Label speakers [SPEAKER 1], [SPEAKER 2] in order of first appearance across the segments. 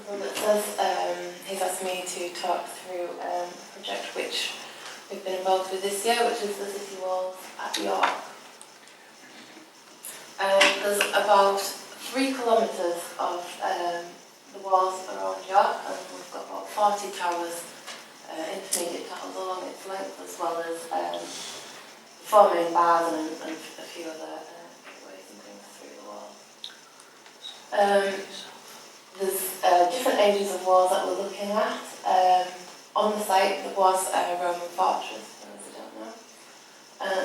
[SPEAKER 1] Robert says he's asked me to talk through a project which we've been involved with this year, which is the city walls at York. There's about 3 kilometres of the walls around York, and we've got about 40 towers, intermediate towers along its length, as well as 4 main bars and a few other gateways and things through the walls. There's different ages of walls that we're looking at. On the site there was a Roman fortress, for those who don't know.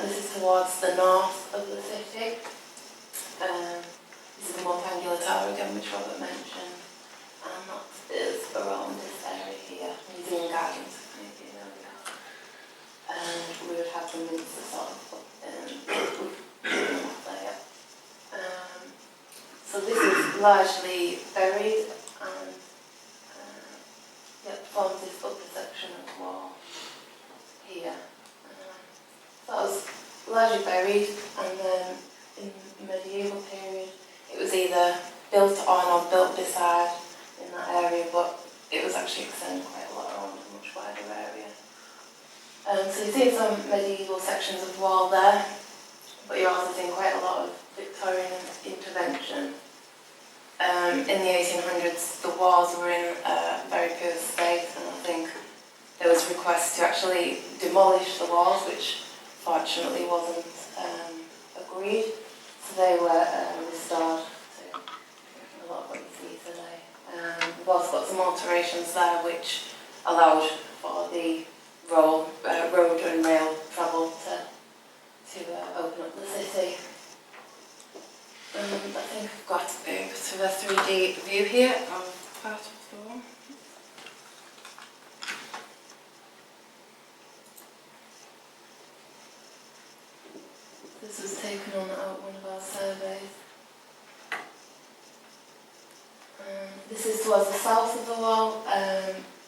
[SPEAKER 1] This is towards the north of the city. This is the more angular tower again, which Robert mentioned, and that is around this area here, Museum Gardens, maybe you know that. And we would have the minster sort of there. So this is largely buried and forms this upper section of the wall here. That was largely buried, and then in the medieval period it was either built on or built beside in that area, but it was actually extended quite a lot around a much wider area. So you see some medieval sections of wall there, but you're also seeing quite a lot of Victorian intervention. In the 1800s, the walls were in a very poor state, and I think there was requests to actually demolish the walls, which fortunately wasn't agreed. So they were restored to a lot of what you see today. We've also got some alterations there which allowed for the road and rail travel to open up the city. I think I've got a bit of a 3D view here of part of the wall. This was taken on one of our surveys. This is towards the south of the wall,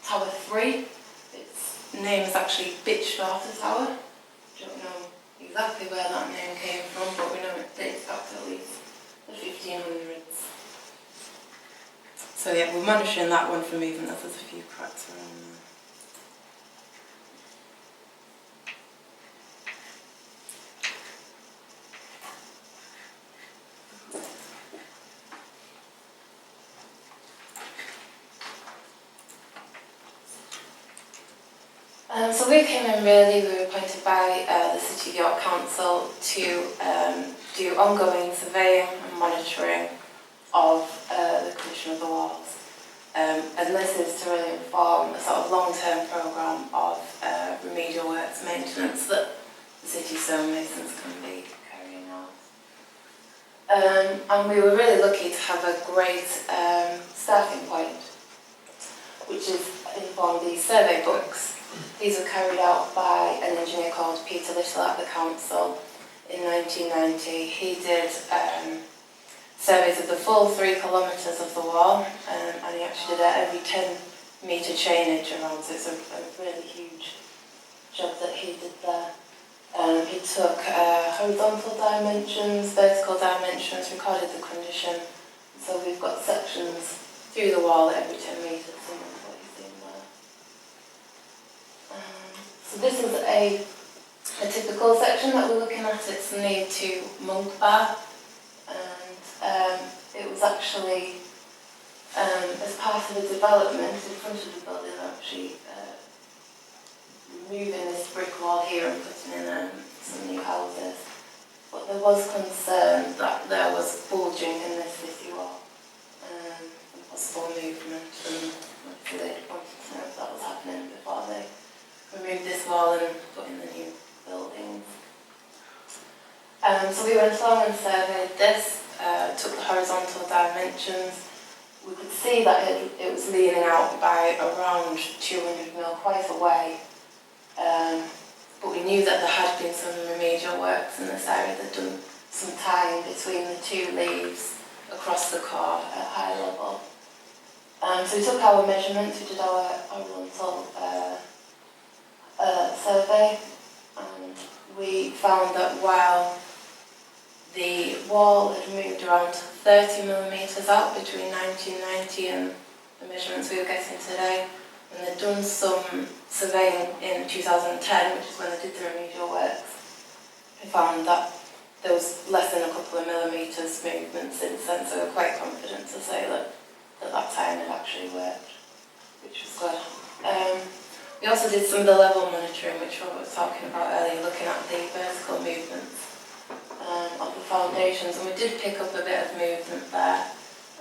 [SPEAKER 1] Tower 3. Its name is actually Bitch Daughter Tower. Don't know exactly where that name came from, but we know it dates back to at least the 1500s. So yeah, we're monitoring that one for movement. There's a few cracks around there. So we came in we were appointed by the City of York Council to do ongoing surveying and monitoring of the condition of the walls. And this is to really inform a sort of long-term programme of remedial works maintenance that the city stonemasons can be carrying out. And we were really lucky to have a great starting point, which is informed these survey books. These were carried out by an engineer called Peter Little at the council in 1990. He did surveys of the full 3 kilometres of the wall, and he actually did it every 10-metre chainage around, so it's a really huge job that he did there. He took horizontal dimensions, vertical dimensions, recorded the condition, so we've got sections through the wall at every 10 metres. So this is a typical section that we're looking at. It's near to Monk Bar, and it was actually as part of the development in front of the building, actually removing this brick wall here and putting in some new houses. But there was concern that there was bulging in this city wall and possible movement, and they wanted to know if that was happening before they removed this wall and put in the new buildings. So we went along and surveyed this, took the horizontal dimensions. We could see that it was leaning out by around 200 mil, quite a way. But we knew that there had been some remedial works in this area. They'd done some tying between the 2 leaves across the core at high level. So we took our measurements, we did our horizontal survey, and we found that while the wall had moved around 30 millimetres out between 1990 and the measurements we were getting today. And they'd done some surveying in 2010, which is when they did the remedial works. They found that there was less than a couple of millimetres movement since then, so we're quite confident to say that time had actually worked, which was good. We also did some of the level monitoring, which I was talking about earlier, looking at the vertical movements of the foundations, and we did pick up a bit of movement there,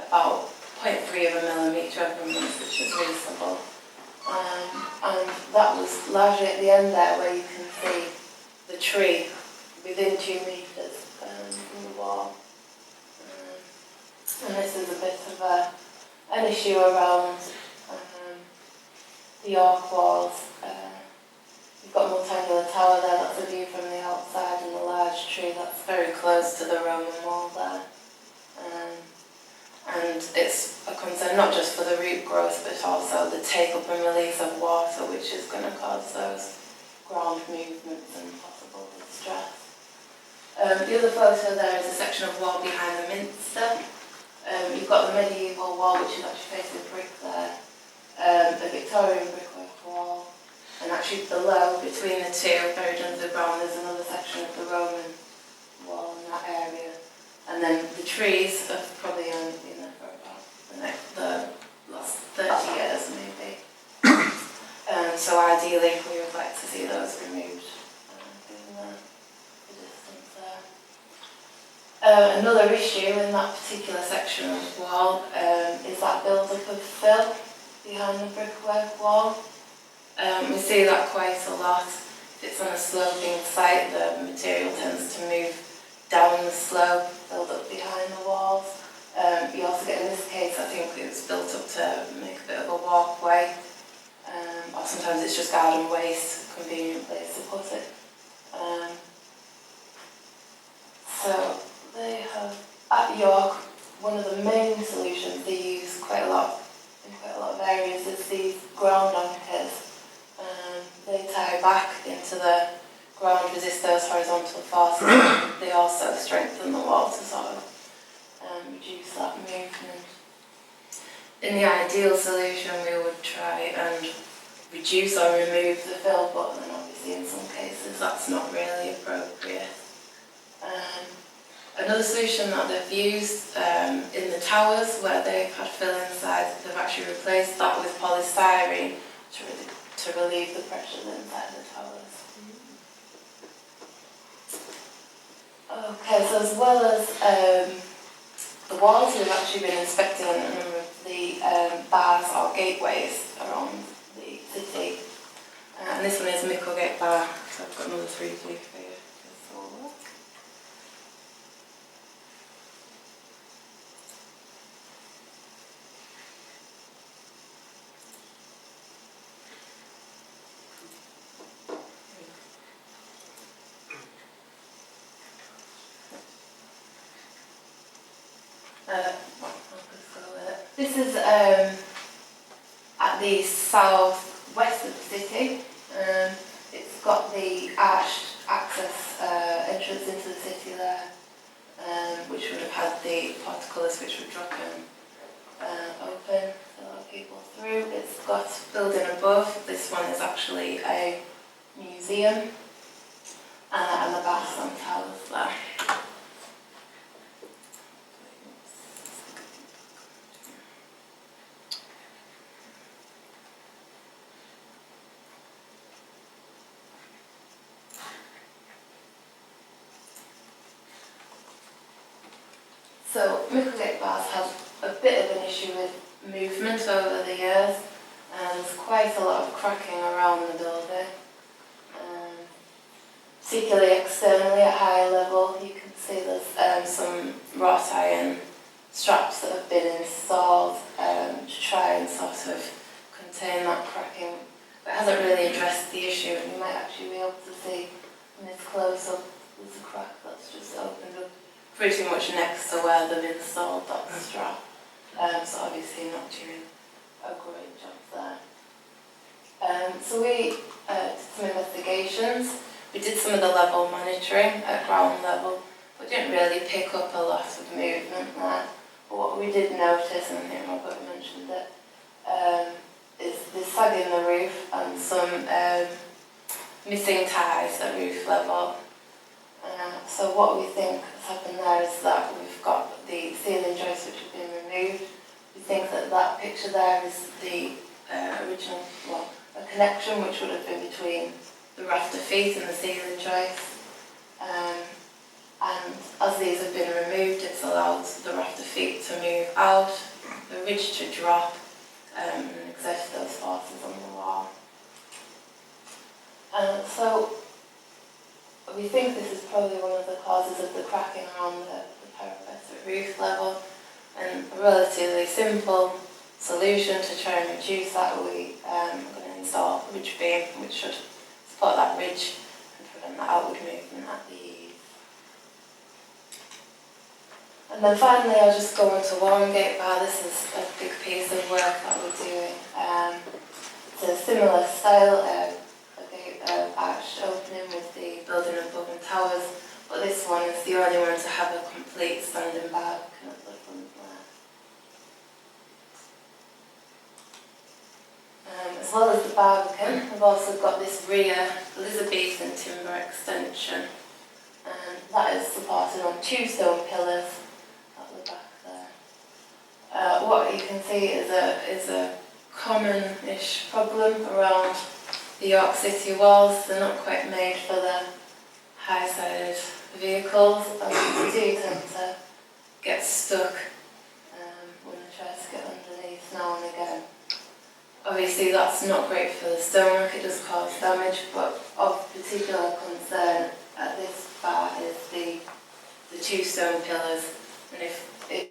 [SPEAKER 1] about 0.3 of a millimetre every month, which is reasonable. And that was largely at the end there, where you can see the tree within 2 metres from the wall. And this is a bit of an issue around the York walls. You've got a multangular tower there, that's a view from the outside, and the large tree that's very close to the Roman wall there. And it's a concern not just for the root growth, but also the take-up and release of water, which is going to cause those ground movements and possible distress. The other photo there is a section of wall behind the minster. You've got the medieval wall, which is actually facing brick there, the Victorian brickwork wall, and actually below, between the two, buried under the ground, there's another section of the Roman wall in that area. And then the trees have probably only been there for about the last 30 years, maybe. So ideally, we would like to see those removed, given the distance there. Another issue in that particular section of the wall is that build-up of fill behind the brickwork wall. We see that quite a lot. If it's on a sloping site, the material tends to move down the slope, build up behind the walls. You also get, in this case, I think it was built up to make a bit of a walkway, or sometimes it's just garden waste, a convenient place to put it. So they have, at York, one of the main solutions they use quite a lot in quite a lot of areas is these ground anchors. They tie back into the ground, resist those horizontal forces. They also strengthen the wall to sort of reduce that movement. In the ideal solution, we would try and reduce or remove the fill, but then obviously in some cases that's not really appropriate. Another solution that they've used in the towers where they've had fill inside, they've actually replaced that with polystyrene to relieve the pressures inside the towers. Okay, so as well as the walls, we've actually been inspecting a number of the bars or gateways around the city. And this one is Micklegate Bar, so I've got another 3D for you. This is at the south-west of the city. It's got the arched access entrance into the city there, which would have had the portcullis which would drop open to allow people through. It's got building above. This one is actually a museum, and the baths and towers there. So Micklegate Bars has a bit of an issue with movement over the years, and there's quite a lot of cracking around the building. Particularly externally at high level, you can see there's some wrought iron straps that have been installed to try and sort of contain that cracking. But it hasn't really addressed the issue, and you might actually be able to see in this close-up there's a crack that's just opened up pretty much next to where they've installed that strap. So obviously not doing a great job there. So we did some investigations. We did some of the level monitoring at ground level, but didn't really pick up a lot of movement there. But what we did notice, and I think Robert mentioned it, is the sag in the roof and some missing ties at roof level. So what we think has happened there is that we've got the ceiling joists which have been removed. We think that that picture there is the original, well, a connection which would have been between the rafter feet and the ceiling joists. And as these have been removed, it's allowed the rafter feet to move out, the ridge to drop, and exert those forces on the wall. So we think this is probably one of the causes of the cracking around the parapet at roof level, and a relatively simple solution to try and reduce that, we are going to install a ridge beam which should support that ridge and prevent that outward movement at the eaves. And then finally I'll just go on to Warmgate Bar. This is a big piece of work that we're doing. It's a similar style, arched opening with the building above and towers, but this one is the only one to have a complete standing barbican at the front there. As well as the barbican, we've also got this rear Elizabethan timber extension, and that is supported on 2 stone pillars at the back there. What you can see is a common-ish problem around the York City walls. They're not quite made for the high-sided vehicles, and they do tend to get stuck when they try to get underneath now and again. Obviously that's not great for the stonework, it does cause damage, but of particular concern at this bar is the 2 stone pillars, and if